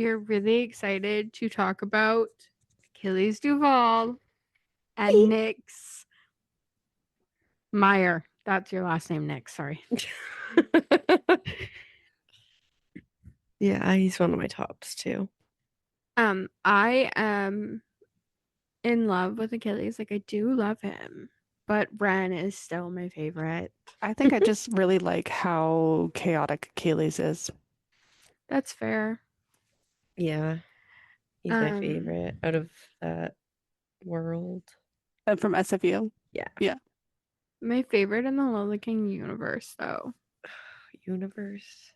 we're really excited to talk about Achilles Duval and Nick's Meyer. That's your last name, Nick. Sorry. Yeah, he's one of my tops too. I am in love with Achilles. Like, I do love him, but Ren is still my favorite. I think I just really like how chaotic Achilles is. That's fair. Yeah, he's my favorite out of that world. And from SFU. Yeah. Yeah. My favorite in the Lola King universe, though, Universe.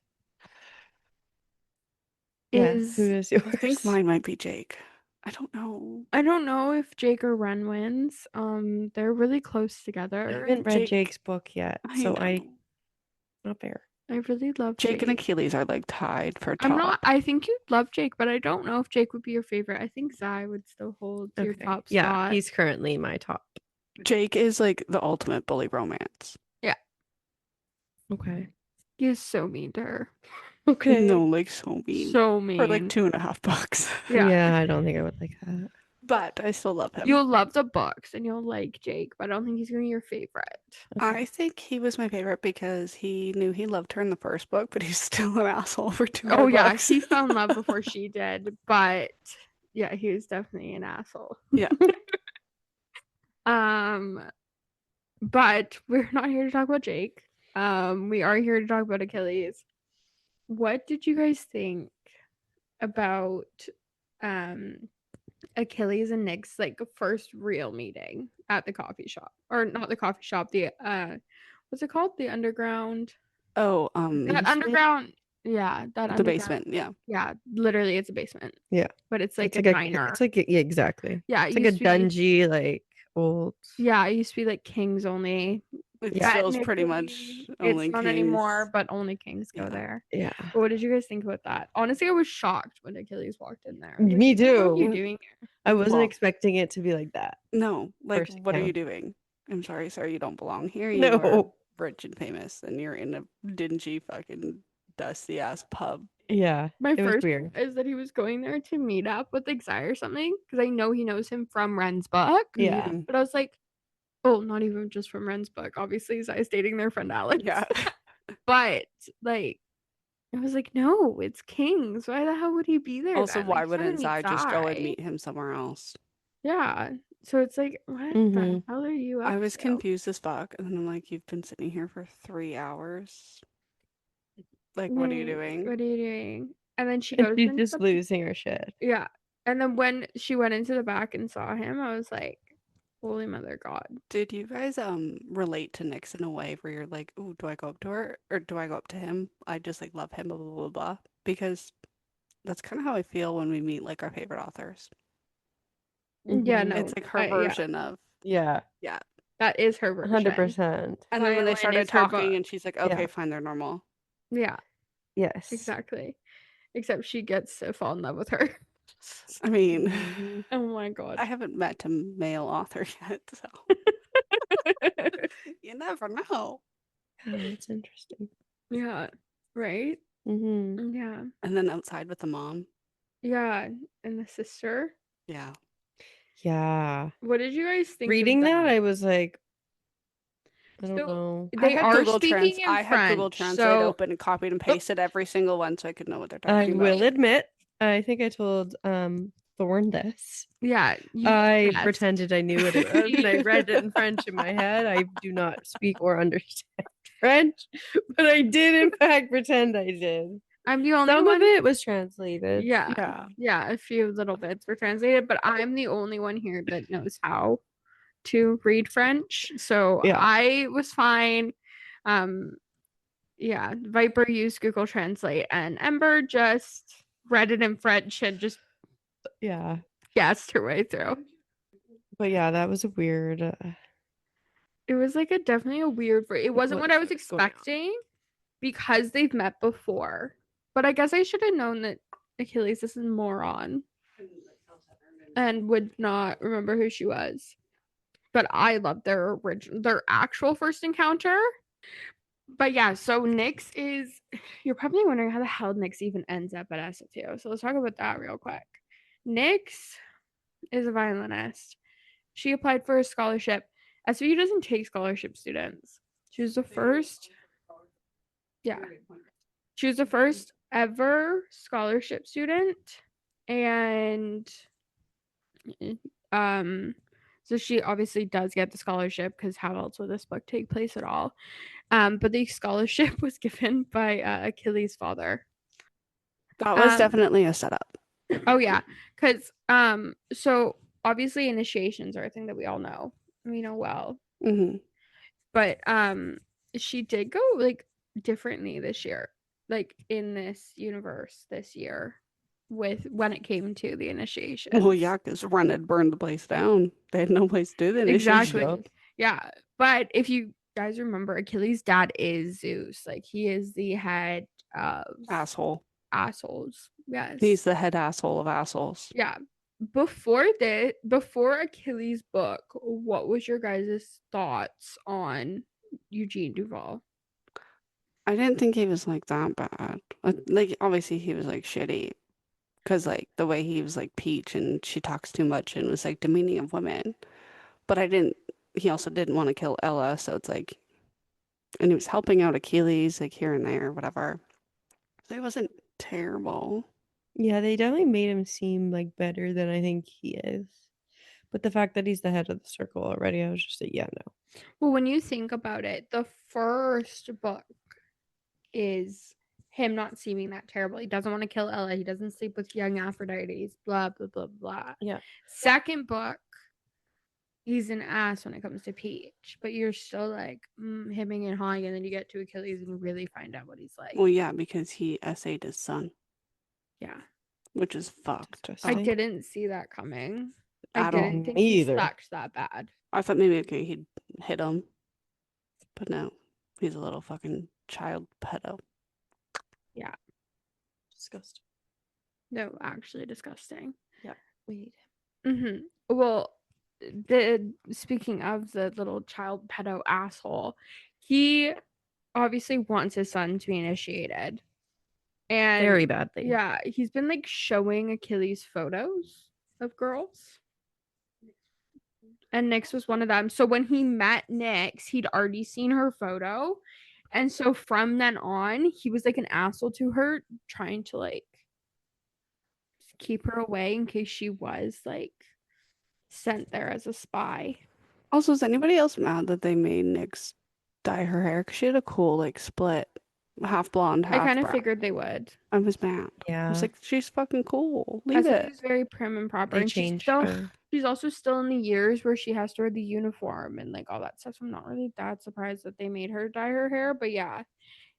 is who is yours? I think mine might be Jake. I don't know. I don't know if Jake or Ren wins. They're really close I together. haven't read Jake's book yet, so know. not fair. I really love Jake and Achilles are like tied for top. I think you'd love Jake, but I don't know if Jake would be your favorite. I think Zai would still hold your top Yeah, spot. he's currently my top. Jake is like the ultimate bully romance. Yeah. Okay. He is so mean to her. Okay. No, like so mean. So mean. For like $2.50. Yeah, I don't think I would like that. But I still love him. You'll love the books and you'll like Jake, but I don't think he's gonna be your favorite. Okay. I think he was my favorite because he knew he loved her in the first book, but he's still an asshole for two Oh yeah, books. he fell in love before she did, but yeah, he was definitely an asshole. Yeah. But we're not here to talk about Jake. We are here to talk about Achilles. What did you guys think about Achilles and Nick's like first real meeting at the coffee shop? Or not the coffee shop, the what's it called? The underground. Oh, that underground. Yeah, that the basement. Yeah. Yeah, literally it's a basement. Yeah. But it's like a diner. It's like yeah, exactly. Yeah, it's like a dungy, like old. Yeah, it used to be like kings only. It feels pretty much only it's not kings. anymore, but only kings go there. Yeah. But what did you guys think about that? Honestly, I was shocked when Achilles walked in there. Me too. What are you doing here? I wasn't expecting it to be like that. No, like First what are you account. doing? I'm sorry, sir, you don't belong here. No. You are rich and famous, and you're in a dingy fucking dusty ass pub. Yeah, My it was first weird. is that he was going there to meet up with Xai or something because I know he knows him from Ren's book. Yeah. But I was like, oh, not even just from Ren's book. Obviously, Zai's dating their friend Alex. Yeah. But like, I was like, no, it's Kings. Why the hell would he be there? Also, then? why Like, wouldn't Zai just go and Zai. meet him somewhere else? Yeah. So it's like, what the hell are you up I was to? confused as fuck, and then I'm like, you've been sitting here for 3 hours. Like, what are you doing? What are you doing? And then she And goes she's into just losing her shit. Yeah. And then when she went into the back and saw him, I was like, holy mother God. Did you guys relate to Nyx in a way where you're like, ooh, do I go up to her or do I go up to him? I just like love him, blah blah blah blah. Because that's kind of how I feel when we meet like our favorite authors. Yeah, no. It's like her version of Yeah. That is her version. 100%. And then when they started talking and she's like, okay, Yeah. fine, they're normal. Yeah. Yes. Exactly. Except she gets to fall in love with her. I mean, oh my God. I haven't met a male author yet, so you never know. Oh, that's interesting. Yeah. Right? Mm-hmm. Yeah. And then outside with the mom. Yeah. And the sister. Yeah. Yeah. What did you guys think? Reading that, I was like, I don't know. They are speaking in I had Google French, Translate open and copied and pasted every single one so I could know what they're I talking about. will admit, I think I told Thorn this. Yeah. I pretended I knew what it was and I read it in French in my head. I do not speak or understand French, but I did in fact pretend I did. I'm the only Some one. of it was translated. Yeah. A few little bits were translated, but I'm the only one here that knows how to read French. So I was fine. Yeah, Viper used Google Translate and Ember just read it in French and just guessed her way through. But yeah, that was a weird it was like definitely a weird it wasn't what I was expecting because they've met before. But I guess I should have known that Achilles is a moron and would not remember who she was. But I loved their actual first encounter. But yeah, so Nyx is, you're probably wondering how the hell Nyx even ends up at SFU. So let's talk about that real quick. Nyx is a violinist. She applied for a scholarship. SFU doesn't take scholarship students. She was the first, yeah. She was the first ever scholarship student. And so she obviously does get the scholarship because how else would this book take place at all? But the scholarship was given by Achilles' father. That was definitely a setup. Oh yeah, because so obviously initiations are a thing that we all know, we know well. Mm-hmm. But she did go like differently this year, like in this universe this year, with when it came to the initiation. Well, yeah, because Ren had burned the place down. They had no place to do the initiation. Exactly. Yeah, but if you guys remember, Achilles' dad is Zeus. Like he is the head of Asshole. assholes. Yes. He's the head asshole of assholes. Yeah. Before Achilles' book, what was your guys' thoughts on Eugene Duval? I didn't think he was like that bad. Like obviously he was like shitty. Because like the way he was like Peach and she talks too much and was like demeaning of women. But he also didn't want to kill Ella, so it's like, and he was helping out Achilles like here and there, whatever. So he wasn't terrible. Yeah, they definitely made him seem like better than I think he is. But the fact that he's the head of the circle already, I was just like, yeah, no. Well, when you think about it, the first book is him not seeming that terrible. He doesn't want to kill Ella. He doesn't sleep with young Aphrodites. Blah blah blah blah. Yeah. Second book, he's an ass when it comes to Peach, but you're still like hemming and hawing, and then you get to Achilles and really find out what he's like. Well, yeah, because he essayed his son. Yeah. Which is fucked. I didn't see that coming. I didn't think he sucked that bad. I thought maybe okay, he'd hit him. But no, he's a little fucking child pedo. Yeah. Disgusting. No, actually disgusting. Yeah, we hate him. Well, speaking of the little child pedo asshole, he obviously wants his son to be initiated. And very badly. Yeah, he's been like showing Achilles photos of girls. And Nyx was one of them. So when he met Nyx, he'd already seen her photo. And so from then on, he was like an asshole to her, trying to like keep her away in case she was like sent there as a spy. Also, is anybody else mad that they made Nyx dye her hair? Because she had a cool like split, half blonde, half I kind of brown. figured they would. I was mad. Yeah. I was like, she's fucking cool. Leave it. She's very prim and proper. They And changed she's also still in the years where she has to wear the uniform and like all that stuff. So I'm not really that surprised that they made her dye her hair. But yeah,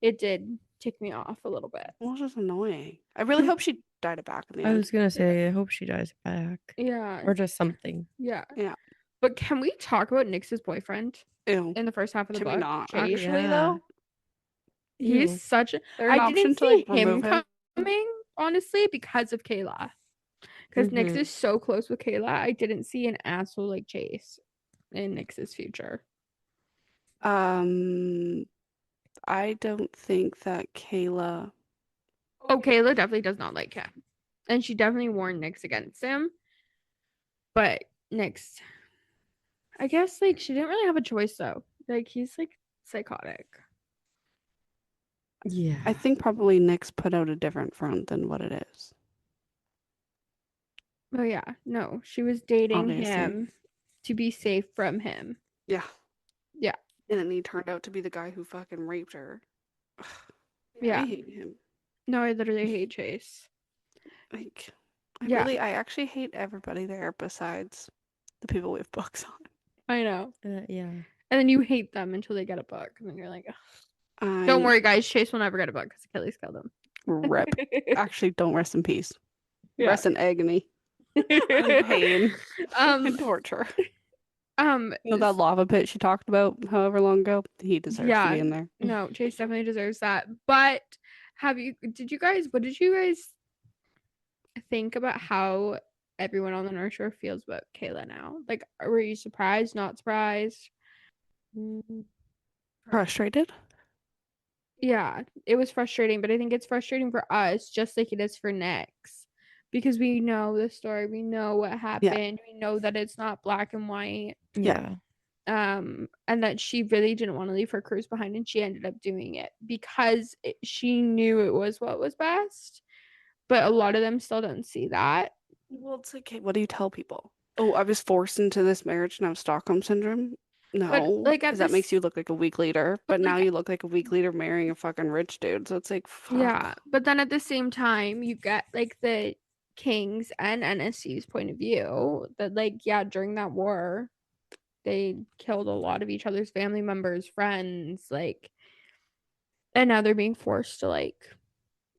it did tick me off a little bit. Well, it's just annoying. I really hope she dyed it back in the I end. was gonna say, I hope she dies back. Yeah. Or just something. Yeah. Yeah. But can we talk about Nyx's boyfriend? Ew. In the first half of the Can we book? not? Chase? Actually, though? He's such a. I didn't see him coming, honestly, because of Kayla. Because Nyx is so close with Kayla. I didn't see an asshole like Chase in Nyx's future. I don't think that Kayla. Oh, Kayla definitely does not like him. And she definitely warned Nyx against him. But Nyx, I guess, like, she didn't really have a choice, though. Like, he's, like, psychotic. Yeah. I think probably Nyx put out a different front than what it is. Oh, yeah. No, she was dating him to be safe from him. Yeah. Yeah. And then he turned out to be the guy who fucking raped her. Ugh. Yeah. I hate him. No, I literally hate Chase. Like, I actually hate everybody there besides the people we have books on. I know. Yeah. And then you hate them until they get a book. And then you're like, don't worry, guys. Chase will never get a book because Achilles killed him. Rip. Actually, don't rest in peace. Yeah. Rest in agony. And pain. And torture. You know that lava pit she talked about however long ago? He deserves to be in there. No, Chase definitely deserves that. But what did you guys think about how everyone on the North Shore feels about Kayla now? Like, were you surprised, not surprised? Frustrated? Yeah, it was frustrating, but I think it's frustrating for us just like it is for Nyx because we know the story, we know what happened, we know that it's not black and white. Yeah. And that she really didn't want to leave her crews behind and she ended up doing it because she knew it was what was best. But a lot of them still don't see that. Well, it's like, hey, what do you tell people? Oh, I was forced into this marriage and I have Stockholm syndrome. But No, like at because that makes this, you look like a weak leader. But now like you look like a weak leader marrying a fucking rich dude. So it's like, yeah, fuck. but then at the same time, you get like the King's and NSC's point of view that like yeah, during that war, they killed a lot of each other's family members, friends, like, and now they're being forced to like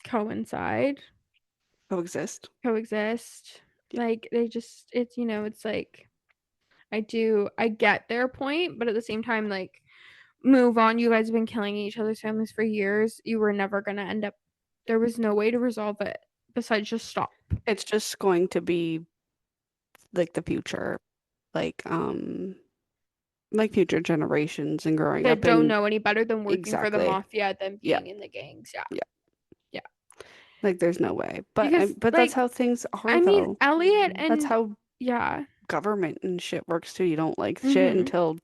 coincide, Coexist. coexist. Yeah. Like they just, it's it's like I get their point, but at the same time, like move on. You guys have been killing each other's families for years. You were never gonna end up. There was no way to resolve it besides just stop. It's just going to be like the future, like future generations and growing That up don't in know any better than working for the exactly. mafia than Yeah. being in the gangs. Yeah. Yeah. Yeah. Like there's no way. But Because but that's like how things are I mean though. Elliot That's and how yeah. government and shit works too. You don't like shit until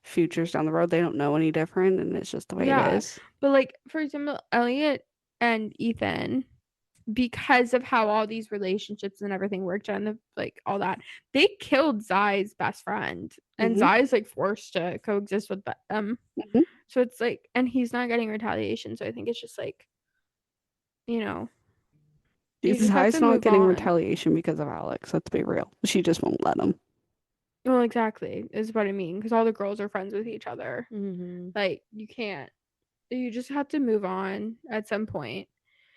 futures down the road. They don't know any different and it's just the way it Yeah. is. But like for example, Elliot and Ethan, because of how all these relationships and everything worked and the like all that, they killed Zai's best friend. And Mhm. Zai's like forced to coexist with them. Mhm. So it's like, and he's not getting retaliation. So I think it's just like, you know, you just have High's to not move getting on. retaliation because of Alex. Let's be real. She just won't let him. Well, exactly is what I mean. Because all the girls are friends with each other. Like you can't. You just have to move on at some point.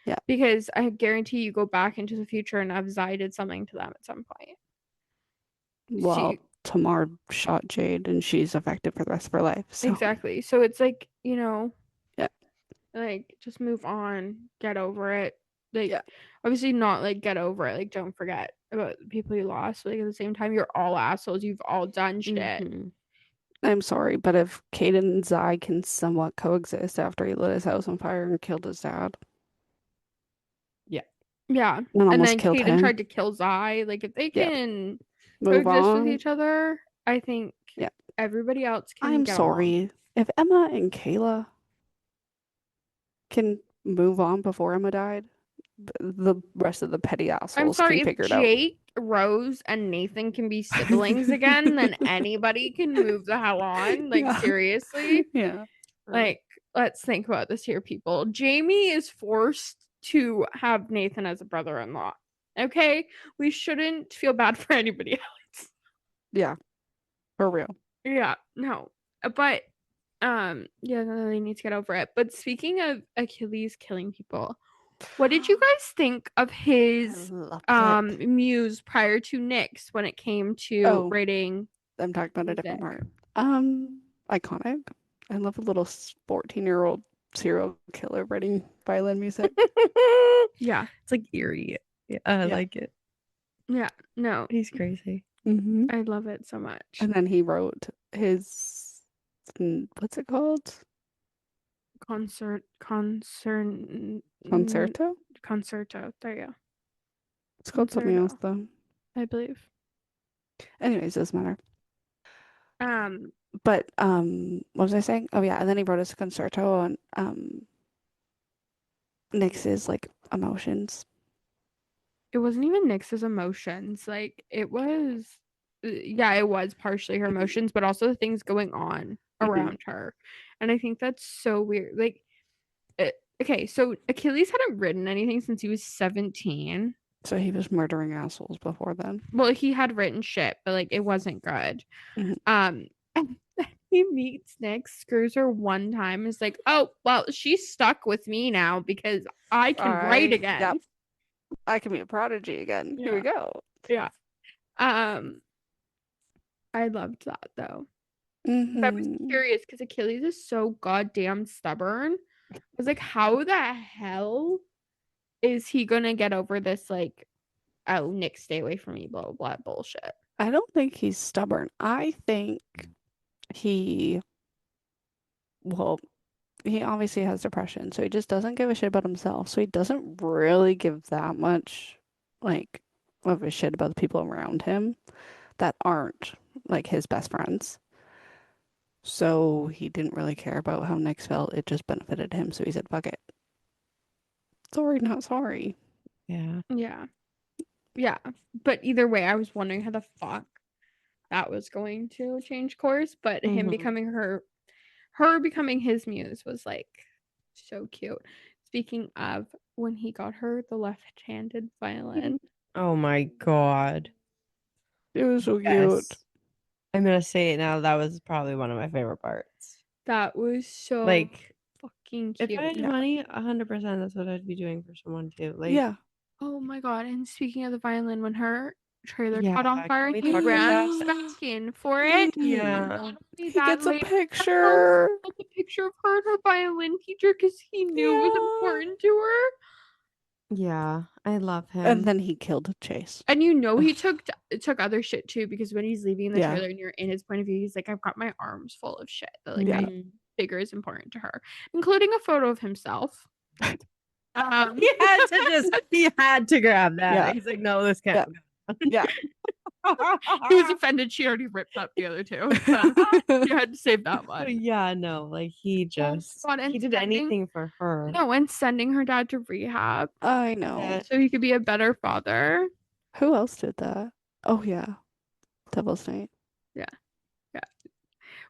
Yeah. Because I guarantee you go back into the future and have Zai did something to them at some point. Well, Tamar shot Jade and she's affected for the rest of her life. So Exactly. So it's like, yeah. like just move on, get over it. Like Yeah. obviously not like get over it. Like don't forget about the people you lost. Like at the same time, you're all assholes. You've all done shit. I'm sorry, but if Kaden and Zai can somewhat coexist after he lit his house on fire and killed his dad Yeah. and And almost then killed Kaden him, tried to kill Zai. Like if they yeah, can move coexist with on. each other, I think Yeah. everybody else can I'm get along. sorry. If Emma and Kayla can move on before Emma died, the rest of the petty I'm assholes sorry, can if figure it out. Jake, Rose, and Nathan can be siblings again, then anybody can move the hell on. Like, Yeah. seriously. Yeah. Like, let's think about this here, people. Jamie is forced to have Nathan as a brother-in-law. Okay? We shouldn't feel bad for anybody else. Yeah. For real. Yeah, no. But yeah, no, they need to get over it. But speaking of Achilles killing people, what did you guys think of his muse prior to Nyx when it came to writing? I'm talking about a different music? part. Iconic. I love a little 14-year-old serial killer writing violin music. Yeah. It's like eerie. Yeah, I like it. Yeah, no, He's crazy. I love it so much. And then he wrote his, what's it called? Concerto. Concerto. There you go. It's called something else though. I believe. Anyways, doesn't matter. But what was I saying? Oh yeah, and then he wrote us a concerto on Nyx's like emotions. It wasn't even Nyx's emotions. Like it was, yeah, it was partially her emotions, but also the things going on around her. And I think that's so weird. Like, okay, so Achilles hadn't written anything since he was 17. So he was murdering assholes before then. Well, he had written shit, but like it wasn't good. And he meets Nyx, screws her one time, is like, oh, well, she's stuck with me now because I can write again. Yep. I can be a prodigy again. Yeah. Here we go. Yeah. I loved that though. But I was curious because Achilles is so goddamn stubborn. I was like, how the hell is he gonna get over this? Like, oh, Nick, stay away from me, blah blah blah bullshit. I don't think he's stubborn. I think he, well, he obviously has depression, so he just doesn't give a shit about himself. So he doesn't really give that much, like, of a shit about the people around him that aren't like his best friends. So he didn't really care about how Nick felt. It just benefited him. So he said, fuck it. Sorry, not sorry. Yeah. Yeah. Yeah. But either way, I was wondering how the fuck that was going to change course. But him Mhm. becoming her becoming his muse was like so cute. Speaking of when he got her the left-handed violin. Oh my God. It was so cute. Yes. I'm gonna say it now. That was probably one of my favorite parts. That was so Like, fucking if cute. I had Yeah. money, 100%, that's what I'd be doing for someone too. Like, Yeah. Oh my god! And speaking of the violin, when her trailer yeah, caught on fire, can we he talk about ran that? back in for it. Yeah. Not only He gets a later picture. took a picture of her and her violin teacher because he knew it was Yeah. important to her. Yeah, I love him. And then he killed Chase. And you know he took other shit too, because when he's leaving the Yeah. trailer and you're in his point of view, he's like, I've got my arms full of shit that like Yeah. I figure is important to her, including a photo of himself. he had to grab that. Yeah. He's like, no, this can't. Yeah. He was offended she already ripped up the other two. So you had to save that one. Yeah, no, like he just God, and he did sending- anything for her. No, and sending her dad to rehab I know. Yeah. so he could be a better father. Who else did that? Oh, yeah. Devil's Night.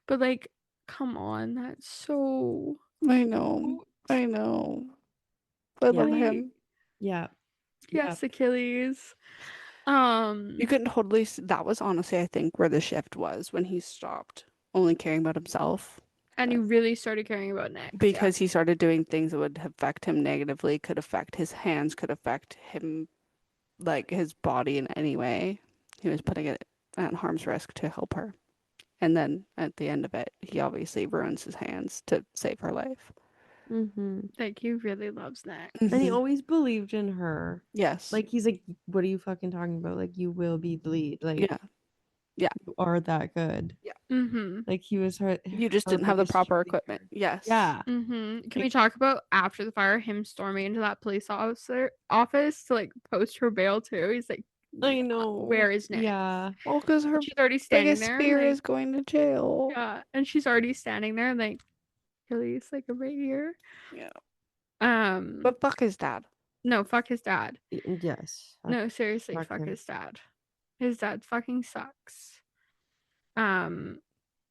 But like, come on, that's so I know. I know. I love Like, him. Yeah. Yes, Achilles. You can totally see that was honestly, I think, where the shift was when he stopped only caring about himself and he really started caring about Nick. because he started doing things that would affect him negatively, could affect his hands, could affect him, like his body in any way. He was putting it at harm's risk to help her. And then at the end of it, he obviously ruins his hands to save her life. Like he really loves Nick. And he Mhm. always believed in her. Yes. Like he's like, what are you fucking talking about? Like you will be the lead. Like Yeah. you are that good. Mm-hmm. Like he was her. You just her didn't have the biggest proper cheerleader. equipment. Yes. Yeah. Mm-hmm. Can we talk about after the fire, him storming into that police office to like post her bail too? He's like, I know. where is Nick? Yeah. Well, because her She's already standing biggest there. fear like, is going to jail. Yeah, and she's already standing there, like, Achilles, like right here. Yeah. But But fuck his dad. no, fuck his dad. Yes. No, seriously, fuck fuck him. his dad. His dad fucking sucks.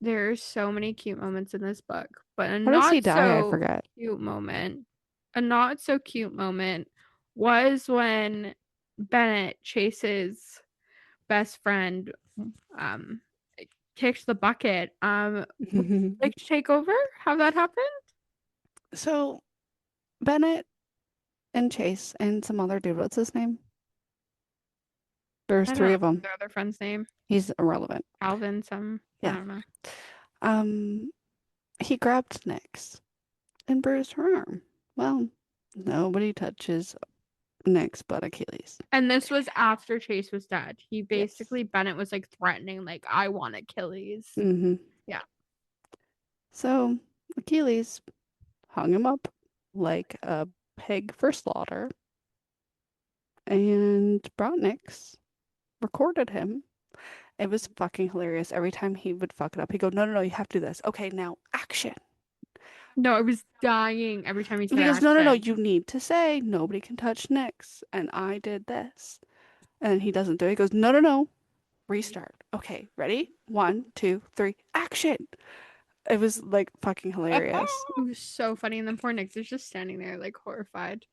There's so many cute moments in this book, but a How does not he die? I so forget. cute moment. A not so cute moment was when Bennett chases best friend kicks the bucket. Like to take over? How that happened? So, Bennett and Chase and some other dude. What's his name? There's I don't three of know them. their other friend's name. He's irrelevant. Calvin, I Yeah. don't know. He grabbed Nyx and bruised her arm. Well, nobody touches Nyx but Achilles. And this was after Chase was dead. He basically, Bennett was like threatening, like, I want Achilles. Mm-hmm. Yeah. So Achilles hung him up like a pig for slaughter and brought Nyx, recorded him. It was fucking hilarious. Every time he would fuck it up, he'd go, no, no, no, you have to do this. Okay, now action. No, I was dying every time he said He goes, no, no, no, action. you need to say nobody can touch Nyx. And I did this. And he doesn't do it. He goes, no, no, no. Restart. Okay, ready? 1, 2, 3, action. It was like fucking hilarious. It was so funny. And then poor Nick is just standing there like horrified.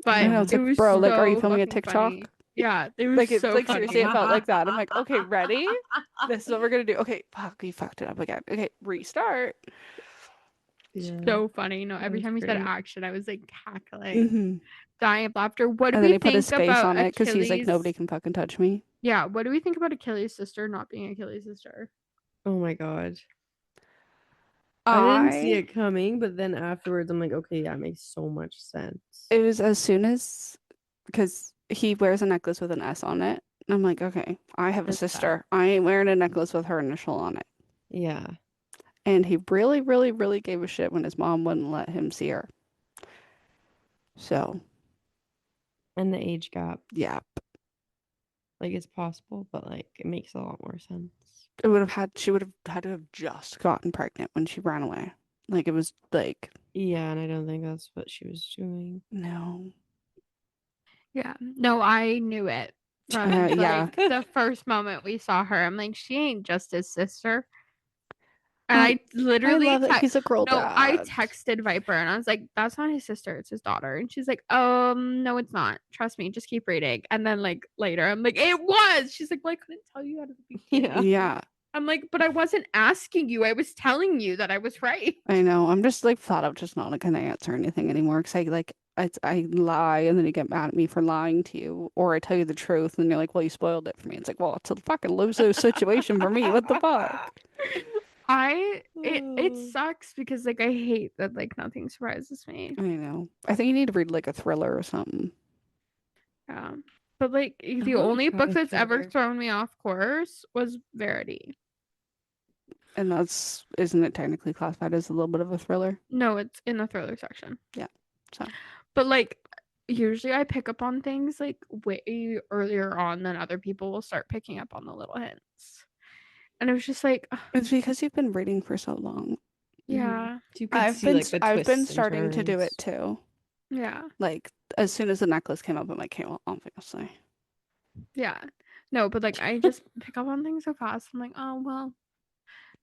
But I know, it's it like, was bro, like, are you so filming a fucking TikTok? funny. Yeah, it was Like, it's so like funny. seriously, it felt like that. I'm like, okay, ready? This is what we're gonna do. Okay, fuck, we fucked it up again. Okay, restart. Yeah. So funny. No, every was time he said great. action, I was like cackling, Mm-hmm. dying of laughter. What do And then we he put his think face about on it because he's like, Achilles? nobody can fucking touch me. Yeah, what do we think about Achilles' sister not being Achilles' sister? Oh my god. I didn't see it coming, but then afterwards I'm like, okay, yeah, it makes so much sense. It was as soon as, because he wears a necklace with an S on it. I'm like, okay, I have a That's sister. I ain't wearing a necklace with her initial on it. Yeah. And he really, really, really gave a shit when his mom wouldn't let him see her. So, And the age gap. yeah. Like it's possible, but like it makes a lot more sense. She would have had to have just gotten pregnant when she ran away. Like it was like, Yeah, and I don't think that's what she was doing. no. Yeah. No, I knew it from Yeah. like the first moment we saw her. I'm like, she ain't just his sister. And Um, I literally I love that he's a girl I dad. texted Viper and I was like, that's not his sister, it's his daughter. And she's like, no, it's not. Trust me, just keep reading. And then like later, I'm like, it was. She's like, well, I couldn't tell you out of the beginning. Yeah. I'm like, but I wasn't asking you. I was telling you that I was right. I know. I'm just like flat out just not gonna answer anything anymore because I lie and then you get mad at me for lying to you, or I tell you the truth and you're like, well, you spoiled it for me. It's like, well, it's a fucking lose-lose situation for me. What the fuck? It sucks because like I hate that like nothing surprises me. I know. I think you need to read like a thriller or something. Yeah. But like the wanna only try book a that's ever thriller. thrown me off course was Verity. And isn't it technically classified as a little bit of a thriller? No, it's in the thriller section. Yeah. So But like usually I pick up on things like way earlier on than other people will start picking up on the little hints. And it was just like, ugh, it's because you've been reading for so long. yeah. So you could see like the I've been twists and starting to do it turns. too. Yeah. Like as soon as the necklace came up, I'm like, okay, well, obviously. Yeah. No, but like I just pick up on things so fast. I'm like, oh well.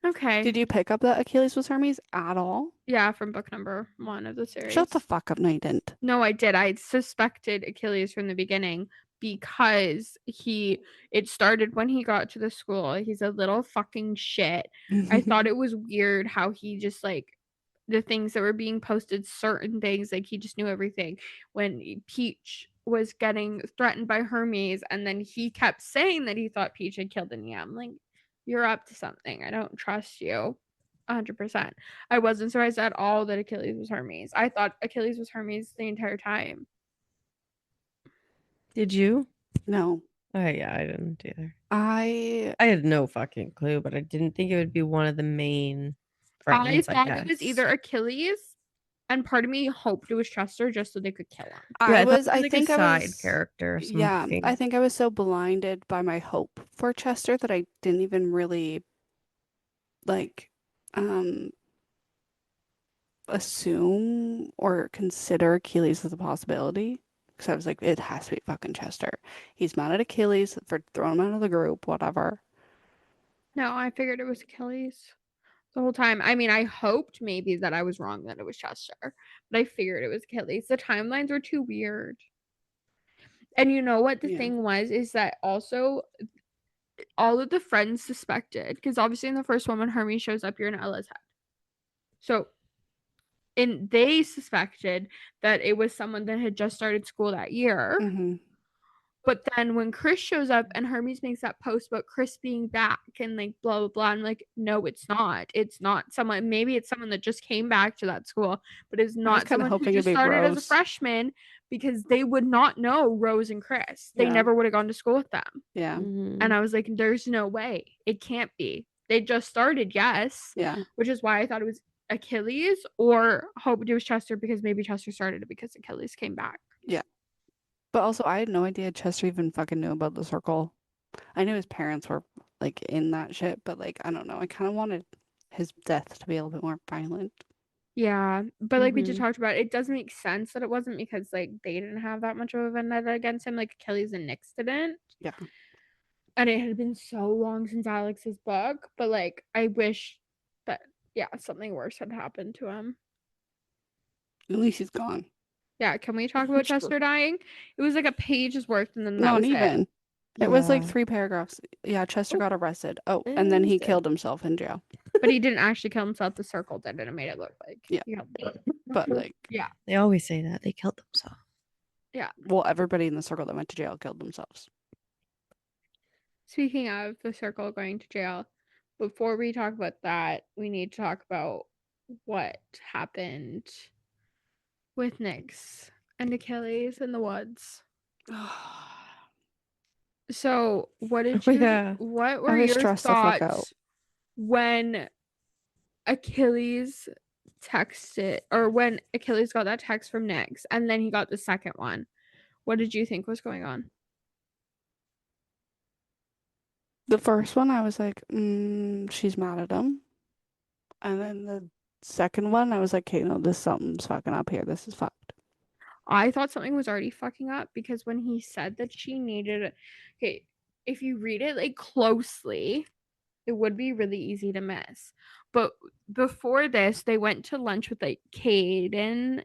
Okay. Did you pick up that Achilles was Hermes at all? Yeah, from book number 1 of the series. Shut the fuck up. No, you didn't. No, I did. I suspected Achilles from the beginning because it started when he got to the school. He's a little fucking shit. I thought it was weird how he just like the things that were being posted, certain things, like he just knew everything. When Peach was getting threatened by Hermes, and then he kept saying that he thought Peach had killed Anya. I'm like, you're up to something. I don't trust you. 100%. I wasn't surprised at all that Achilles was Hermes. I thought Achilles was Hermes the entire time. Did you? No. Oh yeah, I didn't either. I I had no fucking clue, but I didn't think it would be one of the main I friends, thought guess. it was either Achilles, and part of me hoped it was Chester just so they could kill him. Yeah, I thought was it was I like think a I side was character or yeah, something. I think I was so blinded by my hope for Chester that I didn't even really like um assume or consider Achilles as a possibility. Because I was like, it has to be fucking Chester. He's mad at Achilles for throwing him out of the group, whatever. No, I figured it was Achilles the whole time. I mean, I hoped maybe that I was wrong that it was Chester, but I figured it was Achilles. The timelines were too weird. And you know what the Yeah. thing was is that also all of the friends suspected because obviously in the first one when Hermes shows up, you're in Ella's head. So, and they suspected that it was someone that had just started school that year. Mm-hmm. But then when Chris shows up and Hermes makes that post about Chris being back and like blah blah blah, I'm like, no, it's not. It's not someone. Maybe it's someone that just came back to that school, but is not kinda someone who hoping just it'd be started as a Rose. freshman because they would not know Rose and Chris. They Yeah. never would have gone to school with them. Yeah. Mhm. And I was like, there's no way. It can't be. They just started, yes. Yeah. Which is why I thought it was Achilles or hoped it was Chester because maybe Chester started it because Achilles came back. But also, I had no idea Chester even fucking knew about the circle. I knew his parents were like in that shit, but like, I don't know. I kind of wanted his death to be a little bit more violent. Yeah, but like we just Mhm. talked about, it does make sense that it wasn't because like they didn't have that much of a vendetta against him, like Achilles and Nyx didn't. Yeah. And it had been so long since Alex's book, but like I wish that something worse had happened to him. At least he's gone. Yeah, can we talk about Sure. Chester dying? It was like a page's worth, and then that Not was even. it. It was like Yeah. 3 paragraphs. Yeah, Chester Oh. got arrested. Oh, and then he Interesting. killed himself in jail. But he didn't actually kill himself. The circle did it and made it look like Yeah. he killed himself. But like, Yeah, They always say that they killed themselves. well, everybody in the circle that went to jail killed themselves. speaking of the circle going to jail, before we talk about that, we need to talk about what happened with Nyx and Achilles in the woods. So, what did Oh, you? yeah. What I were was your stressed the fuck out. thoughts when Achilles texted, or when Achilles got that text from Nyx, and then he got the second one, what did you think was going on? The first one, I was like, she's mad at him. And then the second one, I was like, okay, no, this something's fucking up here. This is fucked. I thought something was already fucking up because when he said that she needed it, okay, if you read it like closely, it would be really easy to miss. But before this, they went to lunch with like Caden,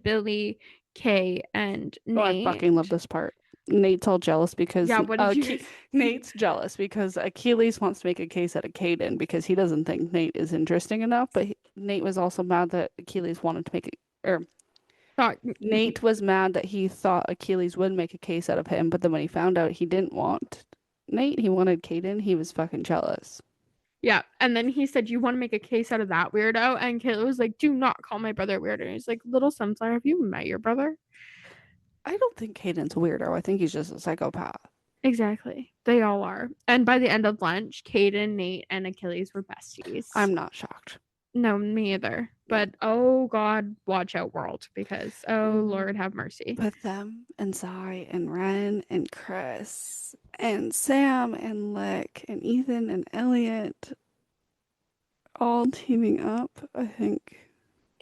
Billy, Kay, and Oh, I Nate. fucking love this part. Nate's all jealous because Yeah, what did you Nate's jealous because Achilles wants to make a case out of Caden because he doesn't think Nate is interesting enough. But Nate was also mad that Achilles wanted to make it, or thought Nate was mad that he thought Achilles would make a case out of him. But then when he found out he didn't want Nate, he wanted Caden, he was fucking jealous. Yeah, and then he said, "You want to make a case out of that weirdo?" And Kayla was like, "Do not call my brother weirdo." And he's like, "Little Sunflower, have you met your brother?" I don't think Caden's a weirdo. I think he's just a psychopath. Exactly, they all are. And by the end of lunch, Caden, Nate, and Achilles were besties. I'm not shocked. No, me either. But oh God, watch out, world, because oh Lord, have mercy. With them and Zai and Ren and Chris and Sam and Lick and Ethan and Elliot all teaming up, I think.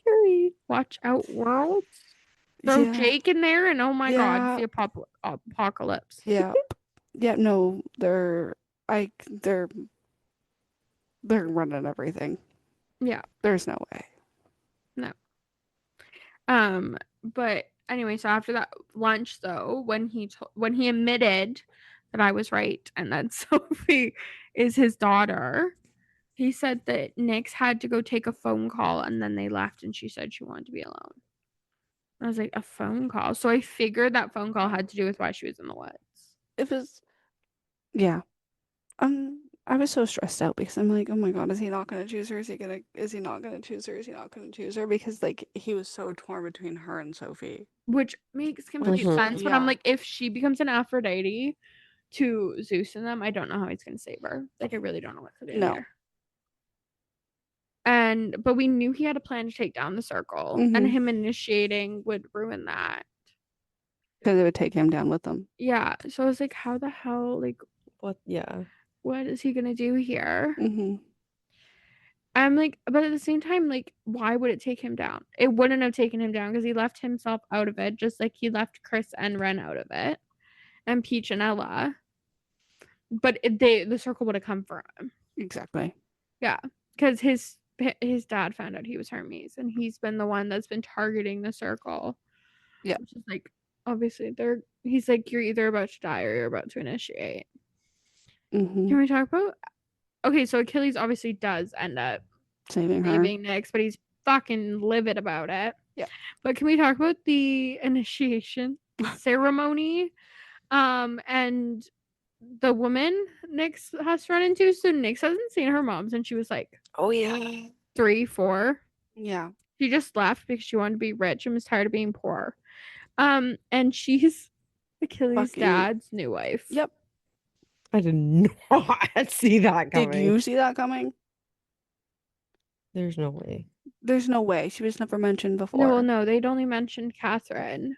Scary. Watch out, world. Throw Yeah. Jake in there, and oh my God, Yeah. it's the apocalypse. Yeah. Yeah, no, they're running everything. Yeah. There's no way. No. But anyway, so after that lunch though, when he admitted that I was right and that Sophie is his daughter, he said that Nyx had to go take a phone call and then they left and she said she wanted to be alone. I was like, a phone call. So I figured that phone call had to do with why she was in the woods. It was, yeah. I was so stressed out because I'm like, oh my God, is he not gonna choose her? Is he not gonna choose her? Is he not gonna choose her? Because like he was so torn between her and Sophie. Which makes complete sense. But I'm like, if she becomes an Aphrodite to Zeus and them, I don't know how he's gonna save her. Like, I really don't know what to do No. here. But we knew he had a plan to take down the circle, and Mhm. him initiating would ruin that. Because it would take him down with them. Yeah. So I was like, how the hell, like, What? Yeah. what is he gonna do here? Mhm. I'm like, but at the same time, like, why would it take him down? It wouldn't have taken him down because he left himself out of it, just like he left Chris and Ren out of it, and Peach and Ella. But the circle would have come for him. Exactly. Yeah, because his dad found out he was Hermes, and he's been the one that's been targeting the circle. Yeah. Which is like, obviously, he's like, you're either about to die or you're about to initiate. Mhm. Can we talk about? Okay, so Achilles obviously does end up Saving her. saving Nyx, but he's fucking livid about it. Yeah. But can we talk about the initiation ceremony? And the woman Nyx has run into. So Nyx hasn't seen her mom since she was like, oh yeah, 3, 4. Yeah. She just left because she wanted to be rich and was tired of being poor. And she's Achilles' dad's new wife. Yep. I did not see that coming. Did you see that coming? There's no way. There's no way. She was never mentioned before. No, well, no, they'd only mentioned Catherine.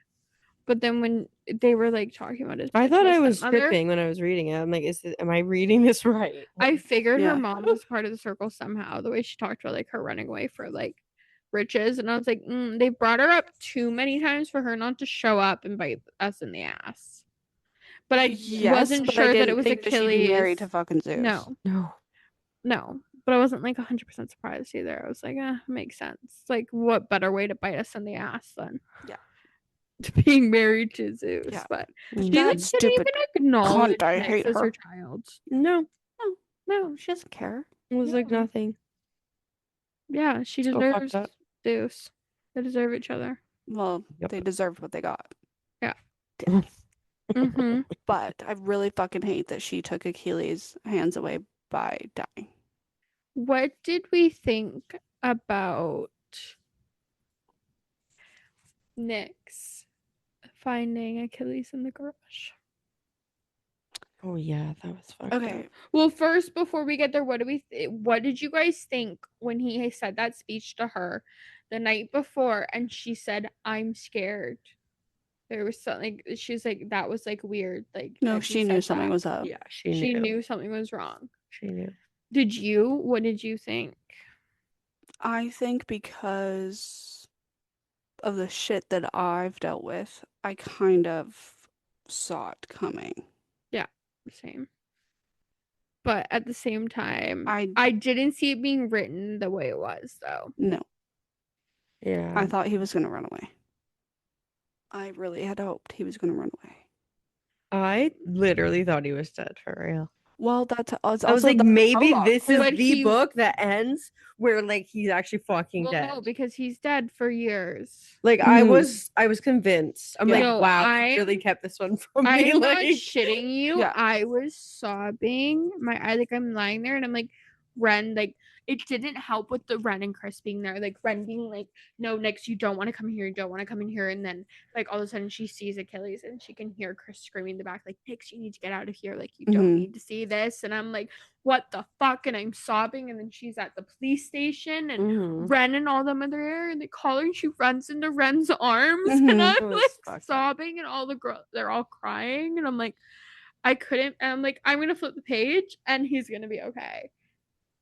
But then when they were like talking about his, I thought I was tripping when I was reading it. I'm like, am I reading this right? I figured Yeah. her mom was part of the circle somehow. The way she talked about like her running away for like riches, and I was like, they brought her up too many times for her not to show up and bite us in the ass. But I wasn't sure that it was Achilles. Married to fucking Zeus. No. But I wasn't like 100% surprised either. I was like, makes sense. Like, what better way to bite us in the ass than being married to Zeus? Yeah. But Mm. she like, didn't even acknowledge cunt, I Nyx hate as her. her child. No, She doesn't care. it was like nothing. Yeah, she So deserves fucked up. Zeus. They deserve each other. Well, Yep. they deserved what they got. Yeah. Mm-hmm. But I really fucking hate that she took Achilles' hands away by dying. What did we think about Nyx finding Achilles in the garage? Oh yeah, that was fucked Okay. up. Well, first, before we get there, what did you guys think when he said that speech to her the night before and she said, "I'm scared"? There was something, she's like, that was like weird. Like, No, that he she knew said something that. was up. Yeah, she She knew. knew something was wrong. She knew. What did you think? I think because of the shit that I've dealt with, I kind of saw it coming. Yeah, same. But at the same time, I I didn't see it being written the way it was, though. no. Yeah. I thought he was gonna run away. I really had hoped he was gonna run away. I literally thought he was dead for real. Well, that's also I was like, the maybe prologue. this is But the book that ends where like he's actually fucking Well, dead. no, because he's dead for years. Like I was convinced. I'm Yeah. like, No, wow, they really kept this one from I me. am Like, not shitting you. Yeah. I was sobbing. I'm lying there and I'm like, Ren, like, it didn't help with the Ren and Chris being there. Like, Ren being like, no, Nix, you don't want to come here. You don't want to come in here. And then, like, all of a sudden she sees Achilles and she can hear Chris screaming in the back, like, Nix, you need to get out of here. Like, you don't Mhm. need to see this. And I'm like, what the fuck? And I'm sobbing. And then she's at the police station and mhm. Ren and all them are there and they call her and she runs into Ren's arms Mhm. and It I'm was like fucked up. sobbing and all the girls they're all crying and I'm like I couldn't and I'm like I'm gonna flip the page and he's gonna be okay.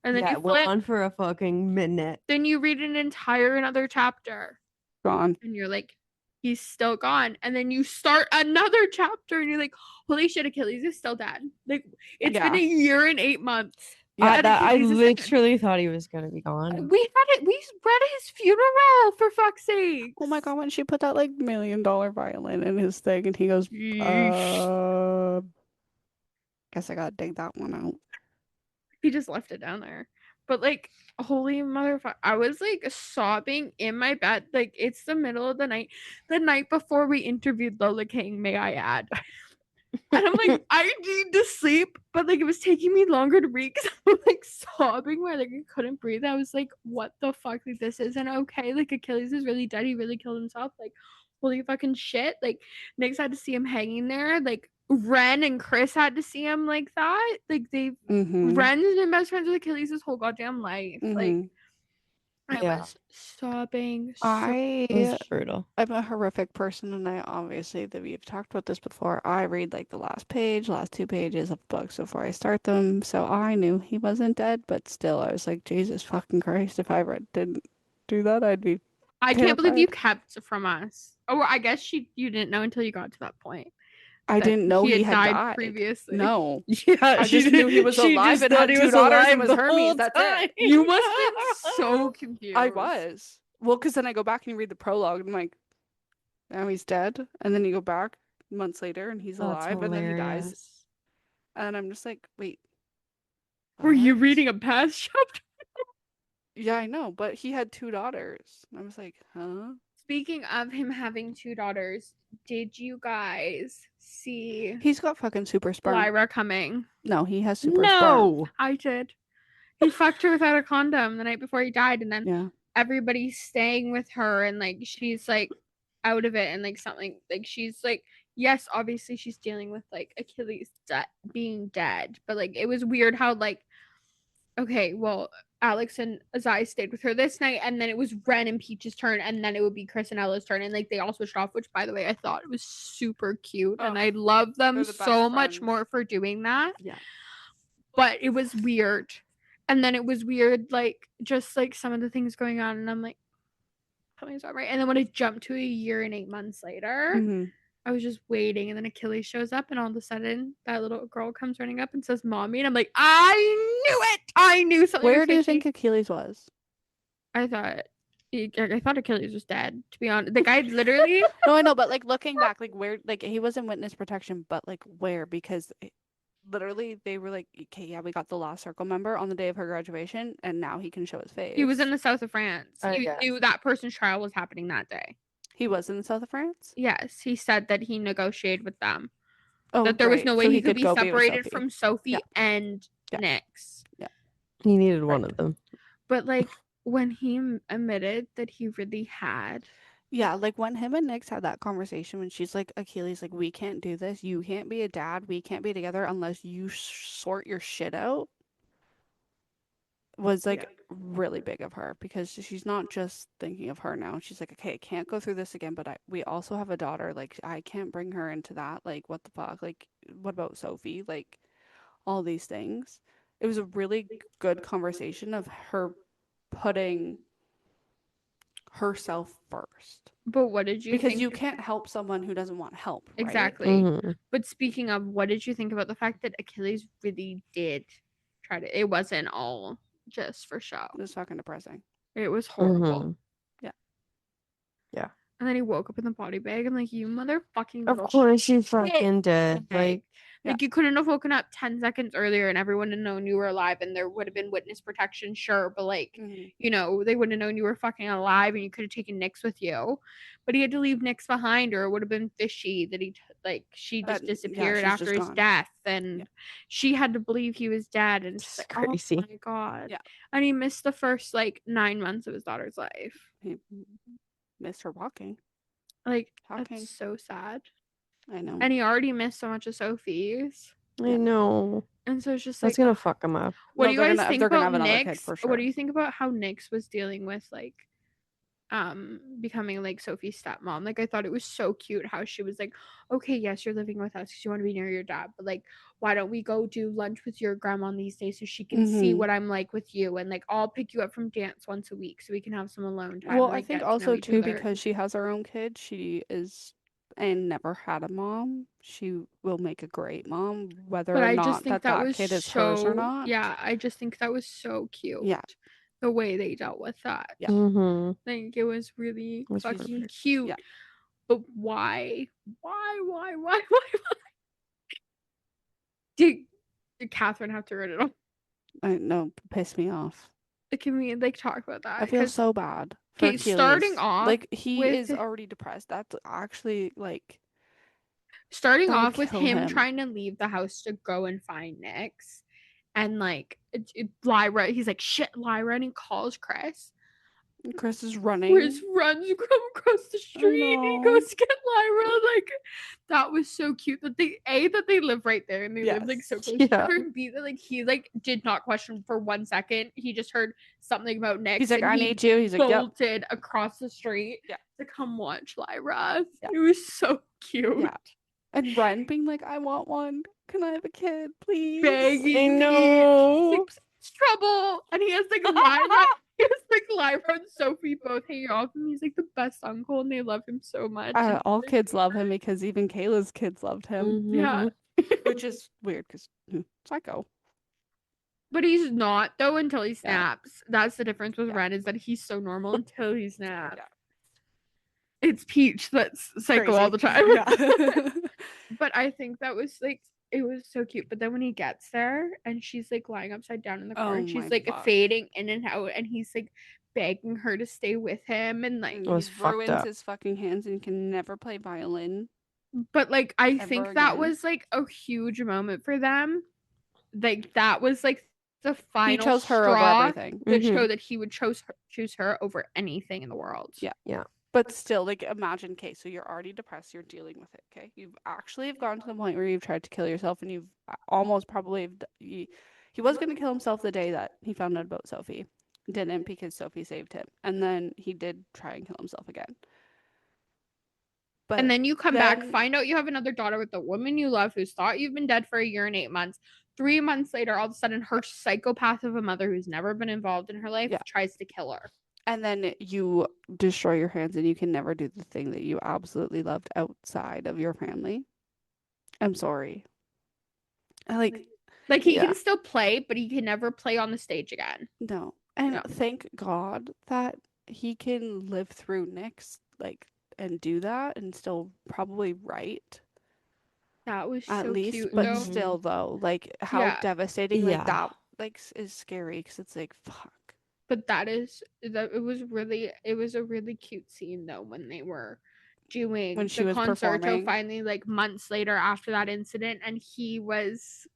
And then Yeah, you it went flip, on for a fucking minute. then you read an entire another chapter Gone. and you're like he's still gone and then you start another chapter and you're like holy shit Achilles is still dead. Like it's been Yeah. a year and 8 months. Yeah, and I Achilles is dead. literally thought he was gonna be gone. We read his funeral for fuck's sake. Oh my god, when she put that like $1 million violin in his thing and he goes, guess I gotta dig that one out. He just left it down there. But like, holy motherfucker, I was like sobbing in my bed. Like it's the middle of the night before we interviewed Lola King, may I add. And I'm like, I need to sleep, but like it was taking me longer to read because I'm like sobbing where like I couldn't breathe. I was like, what the fuck? Like this isn't okay. Like Achilles is really dead. He really killed himself. Like, holy fucking shit. Like Nyx had to see him hanging there. Like Ren and Chris had to see him like that. Like Ren's been best friends with Achilles his whole goddamn life. Like I Yeah. was sobbing. It was brutal. I'm a horrific person, and I obviously that we've talked about this before. I read like the last 2 pages of books before I start them, so I knew he wasn't dead. But still, I was like, Jesus fucking Christ! If I didn't do that, I'd be. I can't believe you terrified. kept from us. Oh, I guess you didn't know until you got to that point. I didn't know he had died previously. No, Yeah, I just knew he was alive and had 2 daughters and was Hermes. That's it. You must have been so confused. I was. Well, because then I go back and you read the prologue, and I'm like, now he's dead. And then you go back months later, and he's That's alive, and then he dies. hilarious. And I'm just like, wait. Were you what? reading a past chapter? Yeah, I know, but he had 2 daughters. And I was like, huh? Speaking of him having 2 daughters, did you guys see He's got fucking super sperm. Lyra coming? No, he has super sperm. No. I did. He fucked her without a condom the night before he died, and then Yeah. everybody's staying with her, and like she's like out of it, and like something like she's like yes, obviously she's dealing with like Achilles being dead, but like it was weird how like okay, well Alex and Azai stayed with her this night, and then it was Ren and Peach's turn, and then it would be Chris and Ella's turn, and like they all switched off, which by the way I thought it was super cute, and I love them they're the best so much friends. more for doing that. Yeah. But it was weird. And then it was weird, like just like some of the things going on, and I'm like, something's not right. And then when it jumped to a year and 8 months later, Mhm. I was just waiting, and then Achilles shows up, and all of a sudden that little girl comes running up and says, "Mommy," and I'm like, I knew it. I knew something. Where was do you fishy. think Achilles was? I thought Achilles was dead. To be honest, the guy literally. No, I know, but like looking back, like where, like he was in witness protection, but like where? Because literally they were like, okay, yeah, we got the Lost Circle member on the day of her graduation, and now he can show his face. He was in the south of France. I He guess. knew that person's trial was happening that day. He was in the south of France. Yes, he said that he negotiated with them. Oh, That there was right. no way So he could be go with separated Sophie. from Sophie Yeah. and Yeah. Nyx. He needed one Right. of them. But like when he admitted that he really had Yeah, like when him and Nyx had that conversation when she's like, Achilles, like, we can't do this. You can't be a dad. We can't be together unless you sort your shit out. Was like really big of her because she's not just thinking of her now. She's like, okay, I can't go through this again, but we also have a daughter. Like, I can't bring her into that. Like, what the fuck? Like, what about Sophie? Like, all these things. It was a really good conversation of her putting herself first. But what did you Because think? you can't help someone who doesn't want help, right? Exactly. Mhm. But speaking of, what did you think about the fact that Achilles really did try to? It wasn't all just for show. It was fucking depressing. It was horrible. Mhm. Yeah. And then he woke up in the body bag. I'm like, you motherfucking Of little course you shit fucking did. bag. Like, Like, you couldn't have woken up 10 seconds earlier and everyone would have known you were alive and there would have been witness protection, sure. But, like, you know, they wouldn't have known you were fucking alive and you could have taken Nyx with you. But he had to leave Nyx behind or it would have been fishy that she just disappeared she's after just his gone. death. And she had to believe he was dead. And It's she's like, crazy. oh my God. Yeah. And he missed the first, like, 9 months of his daughter's life. He missed her walking. Like, Talking. that's so sad. I know. And he already missed so much of Sophie's. I know. And so it's just That's like, gonna fuck him up. what No, do you they're guys gonna- think they're gonna about have another kid Nyx? for What sure. do you think about how Nyx was dealing with, like, becoming, like, Sophie's stepmom? Like, I thought it was so cute how she was like, okay, yes, you're living with us because you want to be near your dad, but, like, why don't we go do lunch with your grandma on these days so she can see what I'm like with you, and, like, I'll pick you up from dance once a week so we can have some alone time. Well, and, I like, think get to know also each too other. because she has her own kid, she is and never had a mom. She will make a great mom, whether But or I not just think that was kid is hers or so, not. yeah, I just think that was so cute. Yeah. The way they dealt with that. Yeah. Mm-hmm. Like, it was really It was fucking perfect. cute. Yeah. But why? Why? Did Catherine have to write it off? I know, piss me off. Can we, like, talk about that? I feel 'Cause- so bad. For okay, starting Achilles. off like he with- is already depressed. That's actually like starting that would off with kill him him. trying to leave the house to go and find Nyx, and, like, Lyra, he's like, shit, Lyra, and he calls Chris. Chris is running. Chris runs across the street and he know. goes to get Lyra. Like, that was so cute that they live right there and they live, like, so Yes. close to each Yeah. other, and B, that, like, he, like, did not question for 1 second. He just heard something about Nyx. He's like, and I he need you. He's like, yep. bolted across the street Yeah. to come watch Lyra. Yeah. It was so cute. Yeah. And Ren being like, I want one. Can I have a kid, please? Begging. I He's know. like, "It's trouble." And he has, like, Lyra. He has, like, Lyra and Sophie both hanging off him. He's, like, the best uncle and they love him so much. And All he's, like, kids love him because even Kayla's kids loved him. Mhm. yeah. Which is weird because psycho. But he's not, though, until he Yeah. snaps. That's the difference with Yeah. Ren, is that he's so normal until he snaps. Yeah. It's Peach that's psycho all the time. Yeah. But I think that was, like, it was so cute. But then when he gets there and she's, like, lying upside down in the car Oh and she's, my like, fuck. fading in and out and he's, like, begging her to stay with him and, like, And It was he fucked ruins up. his fucking hands and can never play violin. but, like, I Ever think that again. was, like, a huge moment for them. Like, that was, like, the final He chose her straw over everything. that Mhm. showed that he would choose her over anything in the world. Yeah. But still, like, imagine, okay, so you're already depressed, you're dealing with it, okay? You've actually have gotten to the point where you've tried to kill yourself, and you've almost probably, he was going to kill himself the day that he found out about Sophie. Didn't, because Sophie saved him. And then he did try and kill himself again. But And then you come back, then- find out you have another daughter with the woman you love who's thought you've been dead for 1 year and 8 months. 3 months later, all of a sudden, her psychopath of a mother who's never been involved in her life Yeah. tries to kill her. And then you destroy your hands and you can never do the thing that you absolutely loved outside of your family. I'm sorry. Like, Like, he Yeah. can still play, but he can never play on the stage again. no. And No. thank God that he can live through Nyx, like, and do that and still probably write That was at so least. cute, But though. still, though, like, how Yeah. devastating, like, Yeah. that, like, is scary because it's like, fuck. But it was a really cute scene, though, when they were doing When she the was concerto performing. finally, like, months later after that incident, and he was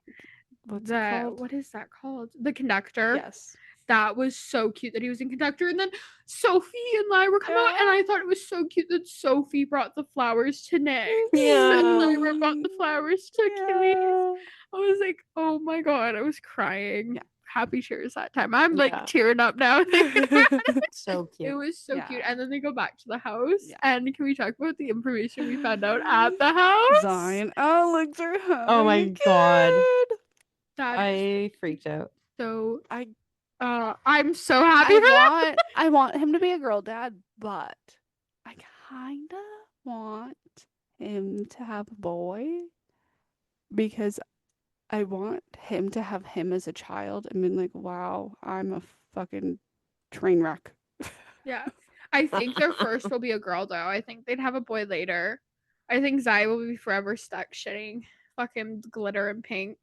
What's it called? what is that called? The conductor. Yes. that was so cute that he was in conductor. And then Sophie and Lyra come out, and I thought it was so cute that Sophie brought the flowers to Nick. Yeah. And Lyra brought the flowers to Achilles. Yeah. I was like, oh my god, I was crying. Yeah. Happy tears that time. I'm like Yeah. tearing up now. So It cute. was so Yeah. cute. And then they go back to the house. Yeah. And can we talk about the information we found out at the house? Zion Alex are having Oh my a God. kid. That I freaked out. so I I'm so happy for that. I want him to be a girl dad, but I kinda want him to have a boy because I want him to have him as a child and be like, wow, I'm a fucking train wreck. Yeah. I think their first will be a girl though. I think they'd have a boy later. I think Zai will be forever stuck shitting fucking glitter and pink.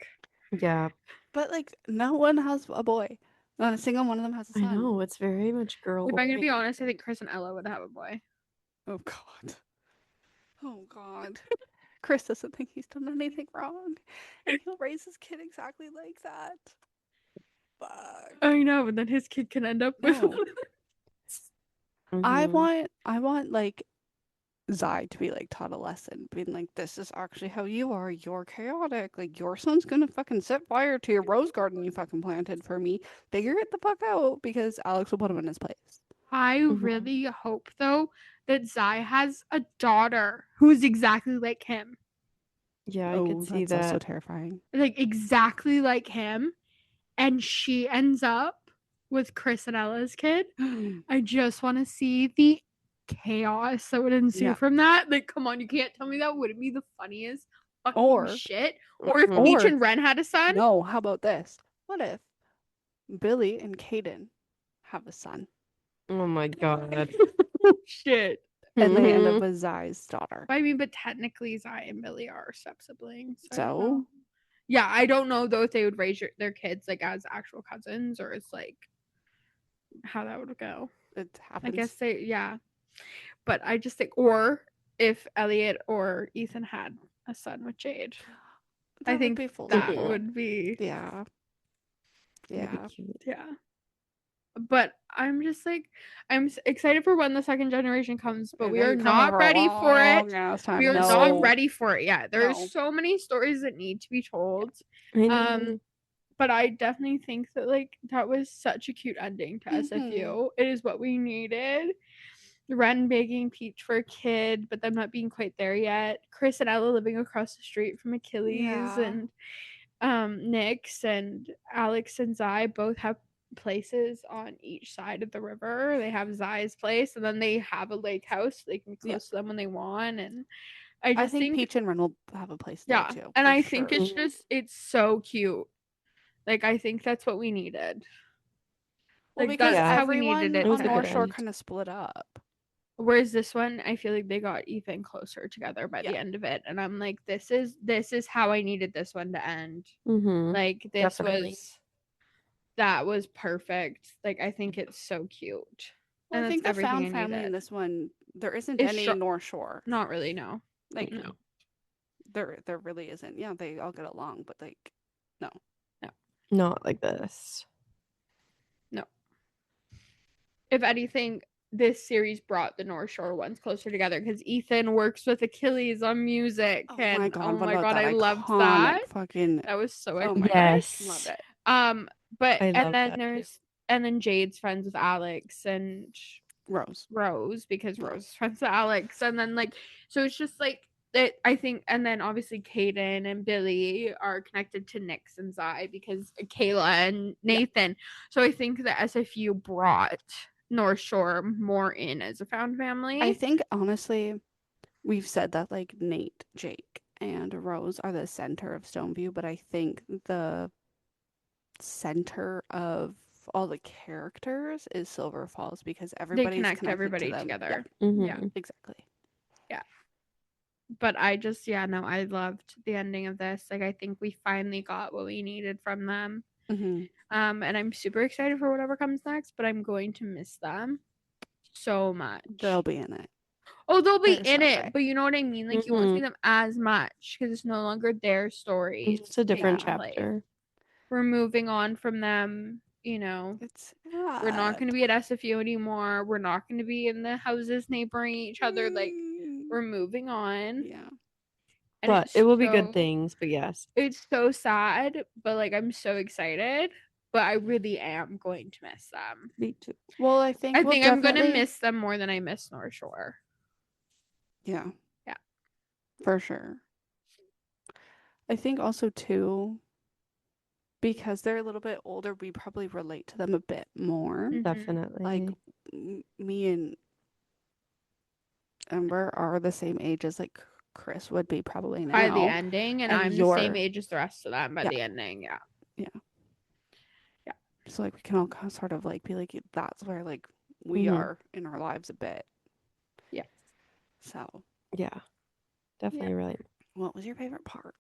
Yeah. But like no one has a boy. Not a single one of them has a I son. know. It's very much girl. If I'm gonna be boy. honest, I think Chris and Ella would have a boy. Oh god. Oh god. Chris doesn't think he's done anything wrong. And he'll raise his kid exactly like that. Fuck. I know, but then his kid can end up with No. I Mhm. want like Zai to be like taught a lesson, being like, this is actually how you are. You're chaotic. Like your son's gonna fucking set fire to your rose garden you fucking planted for me. Figure it the fuck out because Alex will put him in his place. I Mhm. really hope though that Zai has a daughter who's exactly like him. Yeah, I could see that's also that. terrifying. Like exactly like him. And she ends up with Chris and Ella's kid. I just want to see the chaos that would ensue Yeah. from that. Like, come on, you can't tell me that wouldn't be the funniest fucking Or- shit. Or if Mhm. Peach Or- and Ren had a son. No, how about this? What if Billy and Caden have a son Oh my God. Shit. and they end Mhm. up with Zai's daughter? I mean, but technically Zai and Billy are step siblings. I don't So? know. Yeah, I don't know though if they would raise their kids like as actual cousins or it's like how that would go. It happens. I guess they, yeah. But I just think, or if Elliot or Ethan had a son with Jade, That I would think be full that circle. would be, Yeah. That'd be Yeah. cute. yeah. But I'm just like, I'm excited for when the second generation comes, but It we are ain't coming not for a ready for it. long-ass time. We are No. not ready for it yet. There's No. so many stories that need to be told. I know. But I definitely think that like that was such a cute ending to Mhm. SFU. It is what we needed. Ren begging Peach for a kid, but them not being quite there yet. Chris and Ella living across the street from Achilles Yeah. and Nyx and Alex and Zai both have places on each side of the river. They have Zai's place and then they have a lake house. So they can be close Yeah. to them when they want. And I I just think Peach and Ren will have a place there yeah. too. And for I think sure. it's just it's so cute. Like I think that's what we needed. Well, Like because that's how we everyone needed it It was on a to good North Shore end. kind of split up. Whereas this one, I feel like they got even closer together by the Yeah. end of it, and I'm like, this is how I needed this one to end. Mhm. Like this Definitely. that was perfect. Like I think it's so cute. Well, And I think the that's everything found I family in needed. this one, there isn't It's any sho- North Shore. Not really, no. Like No. there really isn't. Yeah, they all get along, but like no. Not like this. If anything, this series brought the North Shore ones closer together because Ethan works with Achilles on music, Oh and my god! oh what my about god, that I loved iconic that. Fucking. That was so Oh iconic. my Yes. Love it. But I and love then that there's and then Jade's friends with Alex and Rose. because Yeah. Rose is friends with Alex, and then like so it's just like that. I think, and then obviously Kaden and Billy are connected to Nyx and Zai because Kayla and Nathan. So I think the SFU brought North Shore more in as a found family. I think honestly, we've said that like Nate, Jake, and Rose are the center of Stoneview, but I think the center of all the characters is Silver Falls because they everybody's connect connected everybody to them. together. Mhm. Yeah. Exactly. But I just I loved the ending of this. Like I think we finally got what we needed from them. Mm-hmm. And I'm super excited for whatever comes next, but I'm going to miss them so much. They'll be in it. Oh, they'll be There's in no it, way. but you know what I mean? Like you won't see them as much because it's no longer their stories. It's a different taking place. chapter. We're moving on from them you know, It's we're not going to be at SFU anymore. We're not going to be in the houses neighboring each other. Like, we're moving on. Yeah. And But it will be good things. But yes, it's so sad, but like I'm so excited. But I really am going to miss them. me too. Well, I think I we'll think I'm gonna definitely- miss them more than I miss North Shore. Yeah. Yeah. For sure. I think also too, because they're a little bit older, we probably relate to them a bit more. Mhm. Definitely. Like me and Ember are the same age as like Chris would be probably now. By the ending, and I'm the same you're- age as the rest of them by Yeah. the ending. Yeah. So like we can all sort of like be like that's where like we Mhm. are in our lives a bit. Yes. So Yeah. Definitely right. what was your favorite part?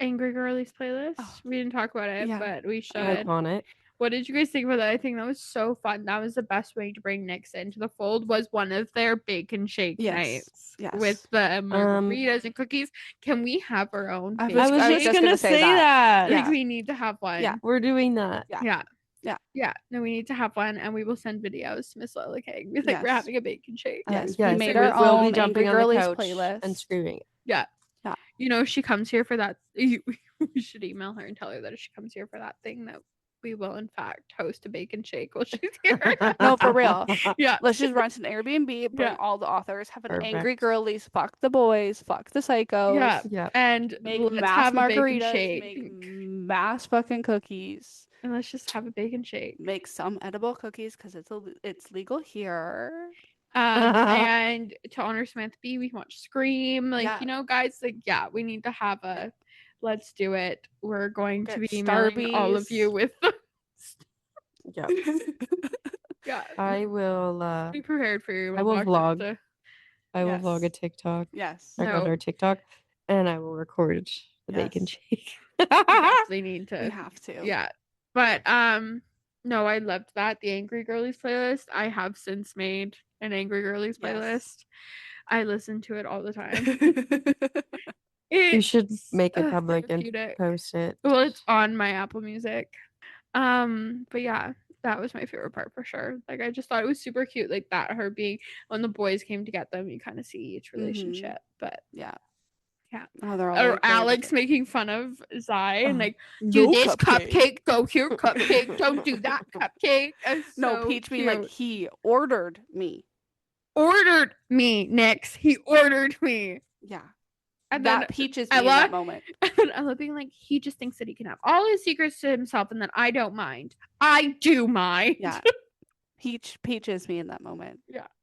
Angry Girlies playlist. Oh. We didn't talk about it, Yeah. but we should. Iconic. What did you guys think about that? I think that was so fun. That was the best way to bring Nyx into the fold. Was one of their bacon shake Yes. nights Yes. with the margaritas and cookies. Can we have our own? I bacon I was shake? just gonna say that. Like Yeah. we need to have one. Yeah. We're doing that. Yeah. Yeah. Yeah. Yeah. No, we need to have one, and we will send videos to Miss Lola King. Be like, we're Yes. having a bacon shake. Yes, Yes, we made we our will own be jumping Angry on the Girlies couch playlist and screaming. You know, she comes here for that. We should email her and tell her that if she comes here for that thing, that we will in fact host a bacon shake while she's here. No, for real. Yeah. Let's just rent an Airbnb, bring Yeah. all the authors, have an Angry Perfect. Girlies, fuck the boys, fuck the psychos. Yeah. Yeah. And Make let's mass have a bacon margaritas, shake. make mass fucking cookies, And let's just have a bacon shake. make some edible cookies because it's legal here. And to honor Samantha Bee, we can watch Scream. Like, Yeah. you know, guys, like, yeah, we need to have a let's do it. We're going to Get be emailing all of Starbies. you with Yeah. yeah. I will Be prepared for your I will vlog. vlog. I will vlog a Yes. TikTok. Yes. Check out No. our TikTok, and I will record the bacon Yes. shake. We definitely need We to. have to. Yeah. But no, I loved that. The Angry Girlies playlist. I have since made an Angry Girlies Yes. playlist. I listen to it all the time. You should It's, make it public and therapeutic. post it. Well, it's on my Apple Music. But yeah, that was my favorite part for sure. Like I just thought it was super cute, like that her being when the boys came to get them, you kind of see each relationship. But Yeah. Yeah. Oh, they're all or like, very Alex different. making fun of Zai and Uh, like do no this cupcake, go here cupcake, don't do that cupcake. It's No, so Peach being like, cute. he ordered me. Ordered me, Nyx. He ordered me. Yeah. And then That Peaches me in Ella, that moment. and then Ella being like, he just thinks that he can have all his secrets to himself and that I don't mind. I do mind. Yeah. Peaches me in that moment.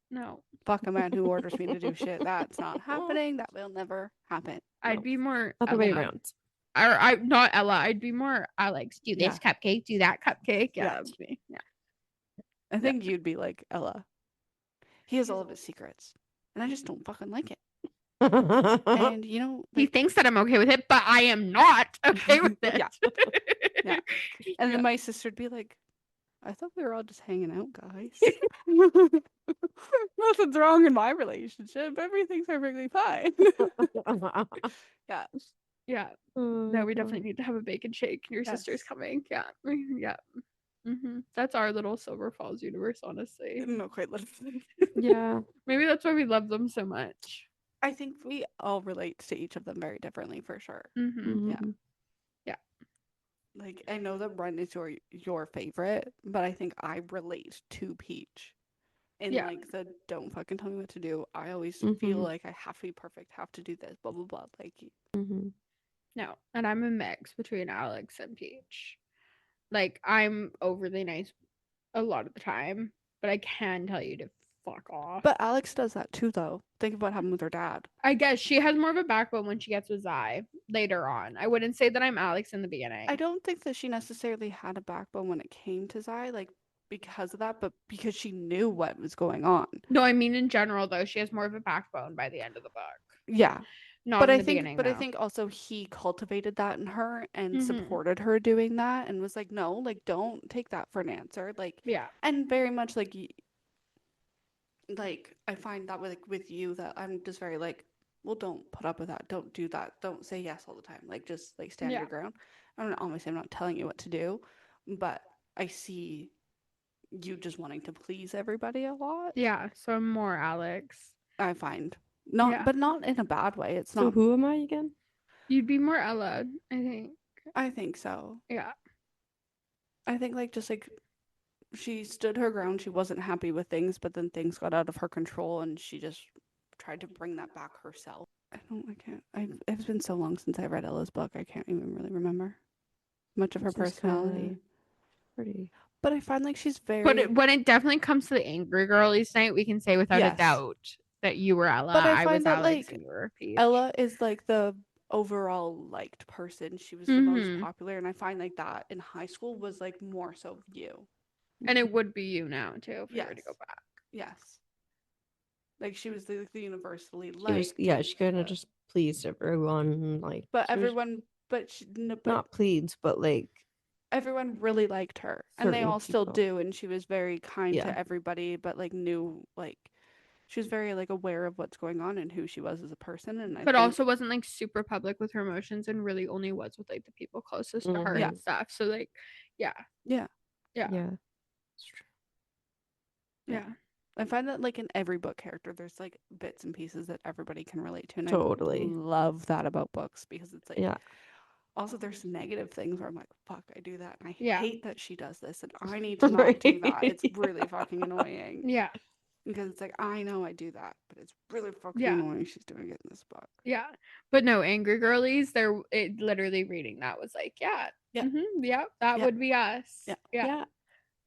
No. Fuck a man who orders me to do shit. That's not happening. That will never happen. I'd be more Other way Ella. around. Or I not Ella. I'd be more Alex. Do this cupcake, do that cupcake. Yeah, Yeah. that would be. Yeah. I think you'd be like, Ella. He has all of his secrets. And I just don't fucking like it. And you know, He like, thinks that I'm okay with it, but I am not okay with it. Yeah. Yeah. and Yeah. then my sister'd be like, I thought we were all just hanging out, guys. Nothing's wrong in my relationship. Everything's perfectly fine. Yeah. Yeah. Oh No, we definitely need to have a bacon shake. Your sister's Yes. coming. Yeah. Yeah. That's our little Silver Falls universe, honestly. No, quite literally. Yeah. Maybe that's why we love them so much. I think we all relate to each of them very differently for sure. Mm-hmm. Yeah. Mhm. Like I know that Ren is your favorite, but I think I relate to Peach. In Yeah. like the don't fucking tell me what to do. I always feel Mhm. like I have to be perfect, have to do this, blah blah blah. Like Mhm. No, and I'm a mix between Alex and Peach. Like I'm overly nice a lot of the time, but I can tell you to fuck off. but Alex does that too though. Think of what happened with her dad. I guess she has more of a backbone when she gets with Zai later on. I wouldn't say that I'm Alex in the beginning. I don't think that she necessarily had a backbone when it came to Zai, like because of that, but because she knew what was going on. No, I mean in general though, she has more of a backbone by the end of the book. Yeah. Not But in I the think beginning. but I though. think also he cultivated that in her and Mhm. supported her doing that and was like, no, like don't take that for an answer. Like Yeah. and very much like like I find that with you that I'm just very like, well, don't put up with that, don't do that, don't say yes all the time, like just like stand Yeah. your ground. I'm not telling you what to do, but I see you just wanting to please everybody a lot. Yeah, so I'm more Alex. I find but not in a bad way. It's So not. who am I again? You'd be more Ella, I think. I think so. Yeah. I think like just like she stood her ground. She wasn't happy with things, but then things got out of her control, and she just tried to bring that back herself. It's been so long since I read Ella's book. I can't even really remember much of her She's personality. Pretty. But I find like she's very. But when it definitely comes to the Angry Girlies night, we can say without a Yes. doubt that you were Ella, But I I was find that, Alex, like, and you were Peach. Ella is like the overall liked person. She was the most Mhm. popular, and I find like that in high school was like more so you. And it would be you now too if we were to Yes. go back. Yes. Like she was the universally She was, liked. yeah, she kind of just pleased everyone. Like, But she was everyone, but not pleased, but like everyone really liked her, and they certain all still people. do. And she was very kind Yeah. to everybody, but like knew like she was very like aware of what's going on and who she was as a person. And I But think, also wasn't like super public with her emotions and really only was with like the people closest to her Mhm. and stuff. So like, yeah. yeah, Yeah. Yeah. It's true. Yeah. I find that like in every book character, there's like bits and pieces that everybody can relate to, and Totally. I love that about books because it's like. Yeah. Also, there's negative things where I'm like, fuck, I do that. And I Yeah. hate that she does this. And I need to not do that. Right. It's really fucking annoying. Yeah. Because it's like, I know I do that, but it's really fucking Yeah. annoying she's doing it in this book. Yeah. But no, Angry Girlies, it literally reading that was like, yeah. Yeah. Yeah, that Yeah. would be us. Yeah. Yeah.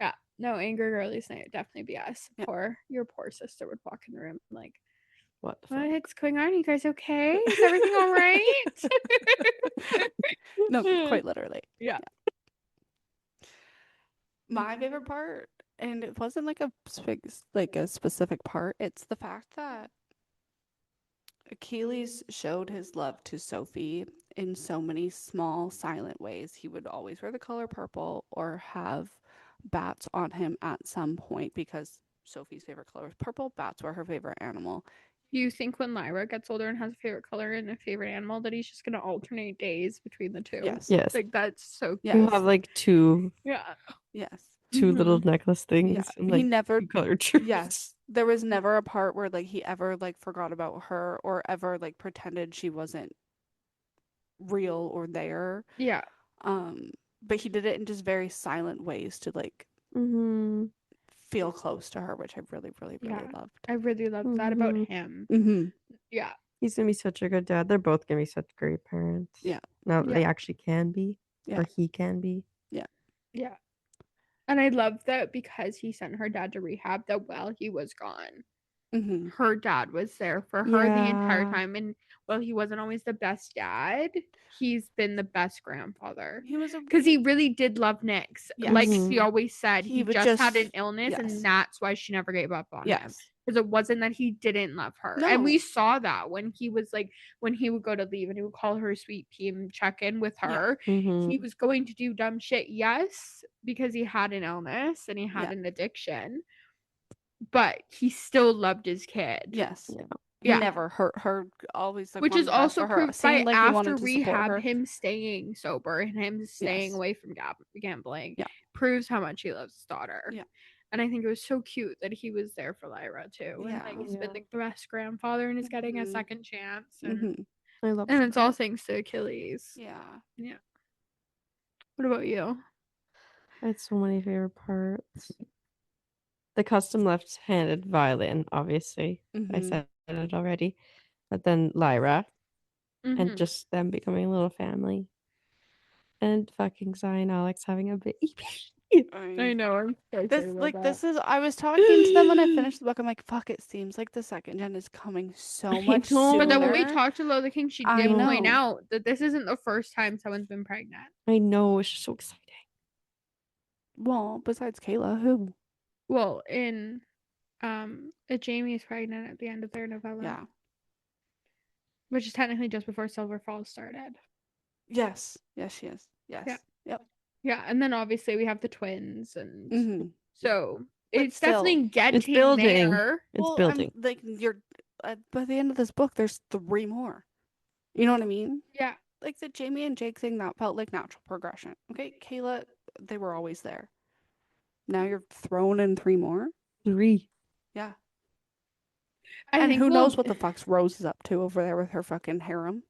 Yeah. No, Angry Girlies night would definitely be us. Yeah. Your poor sister would walk in the room like, What the fuck? what's going on? You guys okay? Is everything all right? No, quite literally. Yeah. My favorite part, and it wasn't like a specific part, it's the fact that Achilles showed his love to Sophie in so many small, silent ways. He would always wear the color purple or have bats on him at some point because Sophie's favorite color is purple. Bats were her favorite animal. Do you think when Lyra gets older and has a favorite color and a favorite animal that he's just gonna alternate days between the two? Yes. Yes. Like that's so cute. Yes. You have like two Yeah. Yes. little necklace things. Yeah. And, like, He never. two colored shirts. Yes. There was never a part where like he ever like forgot about her or ever like pretended she wasn't real or there. Yeah. But he did it in just very silent ways to like Mm-hmm. feel close to her, which I really, really, really Yeah. loved. I really love that about Mhm. him. Mm-hmm. Yeah. He's gonna be such a good dad. They're both gonna be such great parents. Yeah. Now Yeah. they actually can be. Yeah. Or he can be. Yeah. And I love that because he sent her dad to rehab, that while he was gone, Mm-hmm. her dad was there for her the entire Yeah. time. And while he wasn't always the best dad, he's been the best grandfather. He was a Because he really did love Nyx. Yes. Like Mhm. he always said, He he would just had just- an illness, yes. and that's why she never gave up on him. yes. Because it wasn't that he didn't love her. And No. we saw that when he was like, when he would go to leave and he would call her sweet pea and check in with Yeah. her. Mhm. He was going to do dumb shit, yes, because he had an illness and he had Yeah. an addiction, but he still loved his kid. Yes. Yeah. He Yeah. never hurt her. Always like Which wanted is the best also for her. proved by Seemed like he after wanted to support rehab, her. him staying sober and him staying Yes. away from gambling. Yeah. Proves how much he loves his daughter. Yeah. And I think it was so cute that he was there for Lyra too. Yeah. And like he's Yeah. been like the best grandfather and is getting a Mhm. second chance. And, Mm-hmm. I love and it's that. all thanks to Achilles. Yeah. What about you? I had so many favorite parts. The custom left-handed violin, obviously. I Mhm. said it already. But then Lyra Mhm. and just them becoming a little family. And fucking Zai and Alex having a baby. I know. I'm so This excited about like that. this is. I was talking to them when I finished the book. I'm like, fuck. It seems like the second gen is coming so I much know. sooner. But then when we talked to Lola King, she I did point know. out that this isn't the first time someone's been pregnant. I know, it's just so exciting. Well, besides Kayla, who? Well, Jamie is pregnant at the end of their novella. Yeah. Which is technically just before Silver Falls started. Yes. Yes, she is. Yes. Yeah. Yep. Yeah, and then obviously we have the twins, and Mm-hmm. so But it's still, definitely getting it's building. there. It's building. Like you're by the end of this book, there's 3 more. You know what I mean? Yeah, Like the Jamie and Jake thing, that felt like natural progression. Okay, Kayla, they were always there. Now you're throwing in 3 more? 3. Yeah. I And think who knows what the fuck's Rose is up to over there with her fucking harem.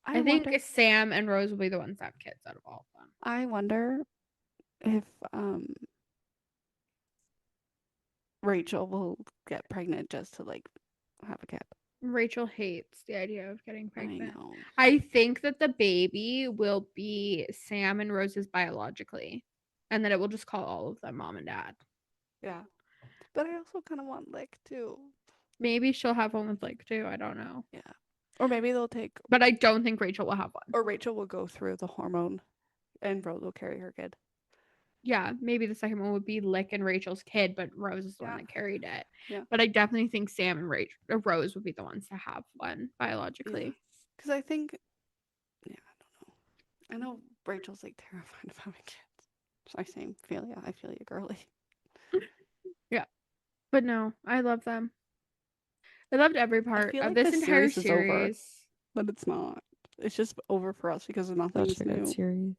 I think Sam and Rose will be the ones that have kids out of all of them. I wonder if Rachel will get pregnant just to like have a kid. Rachel hates the idea of getting pregnant. I know. I think that the baby will be Sam and Rose's biologically, and that it will just call all of them mom and dad. Yeah. But I also kind of want Lick too. Maybe she'll have one with Lick too. I don't know. Yeah. Or maybe they'll take. But I don't think Rachel will have one. Or Rachel will go through the hormone and Rose will carry her kid. Yeah, maybe the second one would be Lick and Rachel's kid, but Rose is the one that carried it. Yeah. But I definitely think Sam and Rose would be the ones to have one biologically. Because I think, I don't know. I know Rachel's like terrified of having kids. I feel you, girly. Yeah. But no, I love them. I loved every part of like this entire series. Is over, but it's not. It's just over for us because nothing's new. Series.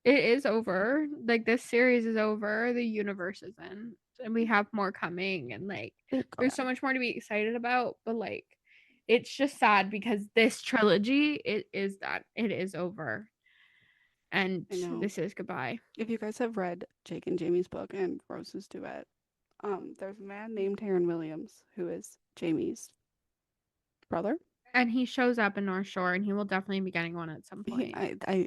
It is over. Like, this series is over. The universe isn't. And we have more coming. And, like, there's so much more to be excited about. But, like, it's just sad because this trilogy, it is over. And this is goodbye. If you guys have read Jake and Jamie's book and Rose's duet, there's a man named Aaron Williams who is Jamie's brother. And he shows up in North Shore, and he will definitely be getting one at some point.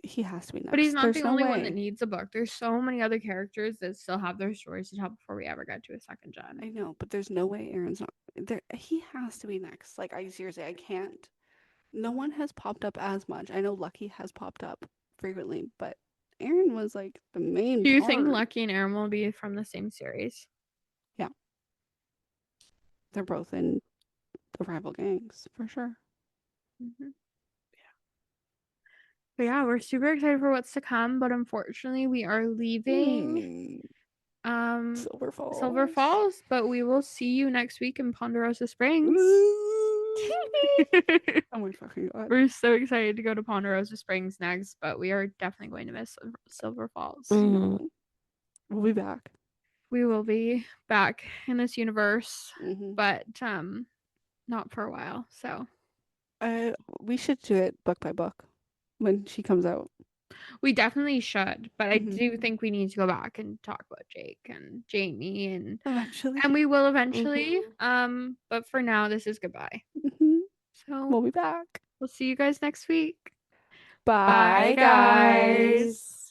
He has to be next. But he's not the only one that needs a book. There's so many other characters that still have their stories to tell before we ever get to a second gen. I know, but there's no way Aaron's not there. He has to be next. Like, I can't. No one has popped up as much. I know Lucky has popped up frequently, but Aaron was like the main. Do you think Lucky and Aaron will be from the same series? Yeah. They're both in the rival gangs for sure. Mm-hmm. Yeah. But yeah, we're super excited for what's to come, but unfortunately we are leaving Silver Falls, but we will see you next week in Ponderosa Springs. Oh my fucking god. We're so excited to go to Ponderosa Springs next, but we are definitely going to miss Silver Falls. We'll be back. We will be back in this universe, but not for a while. So we should do it book by book when she comes out. We definitely should, but I do think we need to go back and talk about Jake and Jamie and eventually, and we will eventually. But for now, this is goodbye. So we'll be back. We'll see you guys next week. Bye guys.